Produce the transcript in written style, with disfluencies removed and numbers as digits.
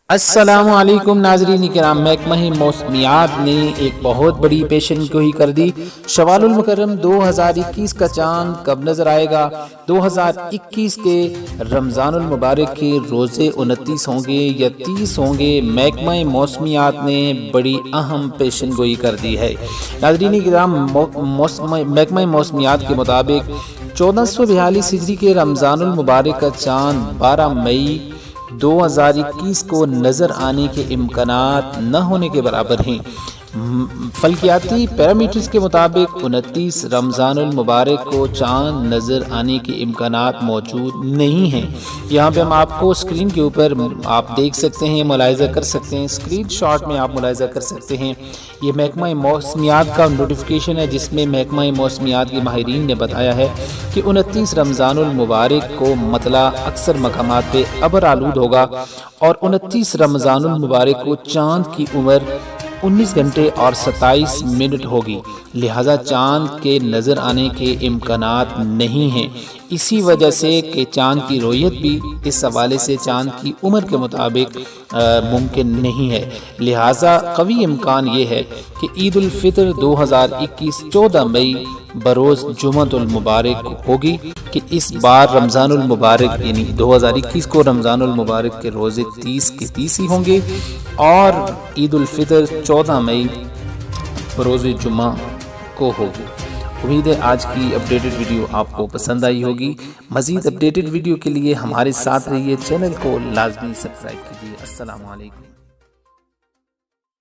السلام علیکم ناظرین کرام، محکمہ موسمیات نے ایک بہت بڑی پیشن گوئی کر دی۔ شوال المکرم 2021 کا چاند کب نظر آئے گا؟ 2021 کے رمضان المبارک کے روزے 29 ہوں گے یا 30 ہوں گے؟ محکمہ موسمیات نے بڑی اہم پیشن گوئی کر دی ہے۔ ناظرین کرام، محکمہ موسمیات کے مطابق 1442 ہجری کے رمضان المبارک کا چاند 12 مئی 2021 کو نظر آنے کے امکانات نہ ہونے کے برابر ہیں۔ فلکیاتی پیرامیٹرز کے مطابق 29 رمضان المبارک کو چاند نظر آنے کے امکانات موجود نہیں ہیں۔ یہاں پہ ہم آپ کو اسکرین کے اوپر آپ دیکھ سکتے ہیں، ملاحظہ کر سکتے ہیں، اسکرین شاٹ میں آپ ملاحظہ کر سکتے ہیں۔ یہ محکمہ موسمیات کا نوٹیفیکیشن ہے جس میں محکمہ موسمیات کے ماہرین نے بتایا ہے کہ 29 رمضان المبارک کو مطلع اکثر مقامات پہ ابر آلود ہوگا اور 29 رمضان المبارک کو چاند کی عمر 19 گھنٹے اور 27 منٹ ہوگی، لہذا چاند کے نظر آنے کے امکانات نہیں ہیں۔ اسی وجہ سے کہ چاند کی رؤیت بھی اس حوالے سے چاند کی عمر کے مطابق ممکن نہیں ہے، لہذا قوی امکان یہ ہے کہ عید الفطر 2021 14 مئی بروز جمعۃ المبارک ہوگی کہ اس بار رمضان المبارک یعنی 2021 کو رمضان المبارک کے روزے 30 کے 30 ہی ہوں گے اور عید الفطر 14 مئی بروز جمعہ کو ہوگی۔ امید ہے آج کی اپڈیٹڈ ویڈیو آپ کو پسند آئی ہوگی۔ مزید اپڈیٹڈ ویڈیو کے لیے ہمارے ساتھ رہیے، چینل کو لازمی سبسکرائب کیجیے۔ السلام علیکم۔